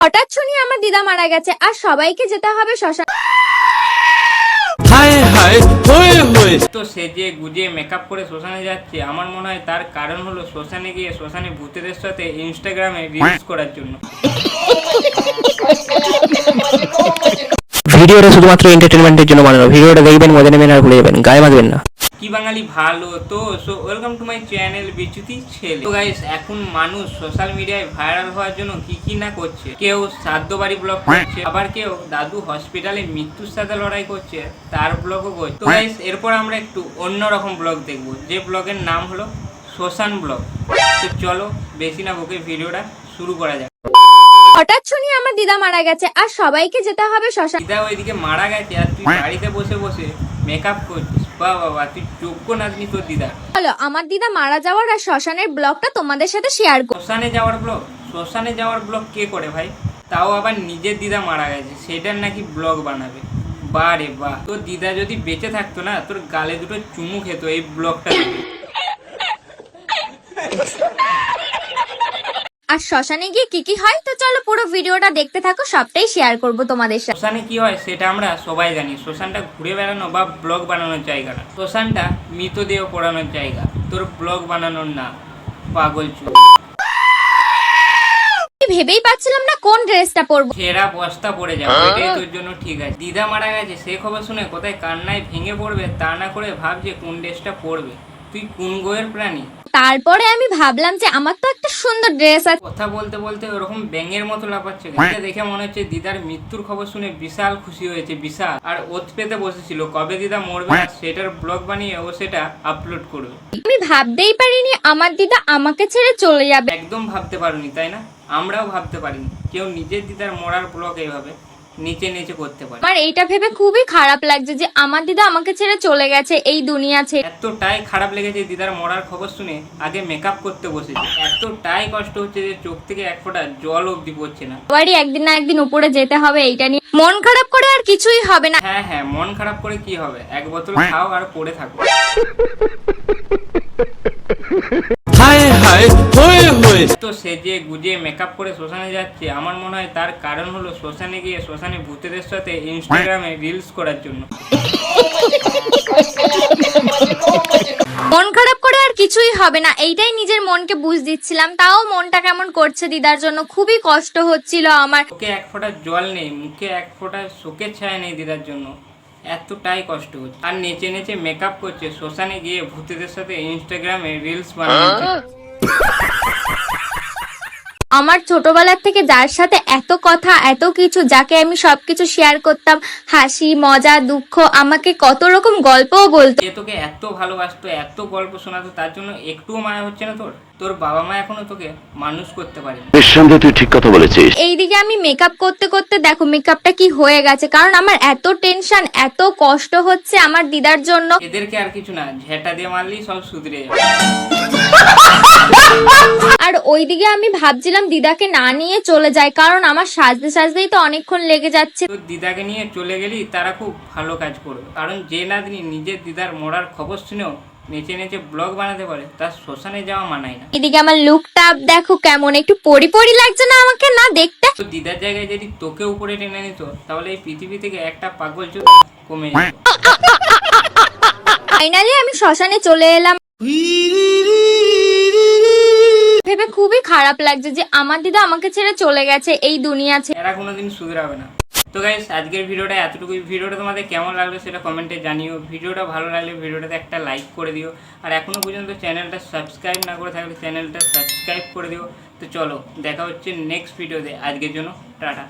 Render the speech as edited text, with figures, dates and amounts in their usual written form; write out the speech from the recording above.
হঠাৎ শুনি আমার দিদা মারা গেছে আর সবাইকে যেতে হবে শ্মশান। তো সেজে গুজে মেকআপ করে শ্মশানে যাচ্ছে, আমার মনে হয় তার কারণ হলো শ্মশানে গিয়ে শ্মশানে ভূতেদের সাথে ইনস্টাগ্রামে রিলস করার জন্য। ভিডিওটা শুধুমাত্র এন্টারটেনমেন্টের জন্য বানানো। ভিডিওটা দেখবেন, মজা নেবেন আর ভুলে যাবেন, গায়ে মাখবেন না। কি বাঙালি ভালো তো। So welcome to my channel বিচ্যুতি ছেলে। তো গাইস, এখন মানুষ সোশ্যাল মিডিয়ায় ভাইরাল হওয়ার জন্য কি না করছে। কেউ শ্রাদ্ধ বাড়ি ব্লগ করছে, আবার কেউ দাদু হসপিটালে মৃত্যুর সাথে লড়াই করছে, তার ব্লগও করছে। তো গাইস, এরপর আমরা একটু অন্যরকম ব্লগ দেখবো, যে ব্লগের নাম হলো শ্মশান ব্লগ। তো চলো বেশি না বকে ভিডিওটা শুরু করা যাক। হঠাৎ শুনি আমার দিদা মারা গেছে আর সবাইকে যেতে হবে শ্মশান। দিদা ওইদিকে মারা গেছে আর তুই বাড়িতে বসে বসে মেকআপ করছিস। বাহ বাবা, তুই যোগ্য নাতনি তোর দিদা। চলো আমার দিদা মারা যাওয়ার আর শ্মশানের ব্লগটা তোমাদের সাথে শেয়ার করব। শ্মশানে যাওয়ার ব্লগ কে করে ভাই? তাও আবার নিজের দিদা মারা গেছে সেটার নাকি ব্লগ বানাবে। বাহ রে বাহ, তোর দিদা যদি বেঁচে থাকতো না, তোর গালে দুটো চুমু খেতো এই ব্লগটা দেখে। আর শ্মশানে গিয়ে কি হয় তো চলো পুরো ভিডিওটা দেখতে থাকো, সবটাই শেয়ার করব তোমাদের সাথে। শ্মশানে কি হয় সেটা আমরা সবাই জানি। শ্মশানটা ঘুরে বেড়ানো বা ব্লগ বানানোর জায়গা না, শ্মশানটা মৃতদেহ পোড়ানোর জায়গা, তোর ব্লগ বানানোর না, পাগল চুল। ভেবেই পাচ্ছিলাম না কোন ড্রেসটা পরবো। ছেঁড়া বস্তা পড়ে যাবে, এটাই তোর জন্য ঠিক আছে। দিদা মারা গেছে সে খবর শুনে কোথায় কান্নায় ভেঙে পড়বে, তা না করে ভাবছে কোন ড্রেসটা পরবে। তুই কোন গোয়ের প্রাণী? তারপরে আমি ভাবলাম যে আমার তো একটা সুন্দর ড্রেস আছে। কথা বলতে বলতে ওরকম ব্যাঙের মতো লাফাচ্ছে। এটা দেখে মনে হচ্ছে দিদার মৃত্যুর খবর শুনে বিশাল খুশি হয়েছে, বিশাল। আর ওত পেতে বসেছিল কবে দিদা মরবে, সেটার ব্লগ বানিয়ে ও সেটা আপলোড করবে। আমি ভাবতেই পারিনি আমার দিদা আমাকে ছেড়ে চলে যাবে। একদম ভাবতে পারিনি, তাই না? আমরাও ভাবতে পারিনি কেউ নিজের দিদার মরার ব্লগ এইভাবে নিচে নিচে করতে পারে। আমার এইটা ভেবে খুবই খারাপ লাগছে যে আমার দিদা আমাকে ছেড়ে চলে গেছে এই দুনিয়া ছেড়ে। এতটাই খারাপ লেগেছে দিদার মরার খবর শুনে আগে মেকআপ করতে বসেছে। এতটাই কষ্ট হচ্ছে যে চোখ থেকে এক ফোঁটা জল অবধি পড়ছে না। সবারই একদিন না একদিন উপরে যেতে হবে, এইটা নিয়ে মন খারাপ করে আর কিছুই হবে না। হ্যাঁ, মন খারাপ করে কি হবে? এক বোতল খাও আর পড়ে থাকো। তো সেজে গুজে মেকআপ করে শ্মশানে যাচ্ছে, আমার মনে হয় তার কারণ হলো শ্মশানে গিয়ে শ্মশানে ভূতেদের সাথে ইনস্টাগ্রামে রিলস করার জন্য। মন খারাপ করে আর কিছুই হবে না, এইটাই নিজের মনকে বুঝ দিচ্ছিলাম। তাও মনটা কেমন করছে দিদার জন্য, খুবই কষ্ট হচ্ছিল আমার। ওকে এক ফোঁটা জল নেই, মুখে এক ফোঁটা শোকের ছায়া নেই দিদার জন্য, এতটাই কষ্ট হচ্ছে। আর নেচে নেচে মেকআপ করছে শ্মশানে গিয়ে ভূতেদের সাথে ইনস্টাগ্রামে রিলস বানাচ্ছে। আমার ছোটবেলার থেকে যার সাথে এত কথা এত কিছু, যাকে আমি সবকিছু শেয়ার করতাম, হাসি মজা দুঃখ, আমাকে কত রকম গল্পও বলতো। যে তোকে এত ভালোবাসতো, এত গল্প শোনাতো, তার জন্য একটুও মায়া হচ্ছে না তোর? তোর বাবা মা এখনো তোকে মানুষ করতে পারেনি। নিঃসন্দেহে তুই ঠিক কথা বলেছিস। এইদিকে আমি মেকআপ করতে করতে দেখো মেকআপটা কি হয়ে গেছে, কারণ আমার এত টেনশন এত কষ্ট হচ্ছে আমার দিদার জন্য। এদেরকে আর কিছু না, ঝেঁটা দিয়ে মারলেই সব সুধরে যাবে। আর ওইদিকে আমি ভাবছিলাম দিদাকে না নিয়ে চলে যায়, কারণ আমার সাজতে সাজতেই তো অনেকক্ষণ লেগে যাচ্ছে। তোর দিদাকে নিয়ে চলে গেলি তারা খুব ভালো কাজ করবে, কারণ যে নাতনি নিজের দিদার মরার খবর শুনেও নেচে নেচে ব্লগ বানাতে পারে, তার শ্মশানে যাওয়া মানায় না। এদিকে আমার লুকটা দেখো কেমন, একটু পরি পরি লাগছে না আমাকে না দেখতে? তো দিদার জায়গায় যদি তোকে উপরে টেনে নিত, তাহলে এই পৃথিবী থেকে একটা পাগল চোখ কমে যেত। ফাইনালি আমি শ্মশানে চলে এলাম। ভেবে খুবই খারাপ লাগছে যে আমার দিদা আমাকে ছেড়ে চলে গেছে এই দুনিয়া ছেড়ে। এরা কোনোদিন শুধরাবে না। তো গাইস, আজকের ভিডিওটা এতটুকুই। ভিডিওটা তোমাদের কেমন লাগলো সেটা কমেন্টে জানিও। ভিডিওটা ভালো লাগলে ভিডিওটাতে একটা লাইক করে দিও। আর এখনো পর্যন্ত চ্যানেলটা সাবস্ক্রাইব না করে থাকলে চ্যানেলটা সাবস্ক্রাইব করে দিও। তো চলো দেখা হচ্ছে নেক্সট ভিডিওতে। আজকের জন্য টাটা।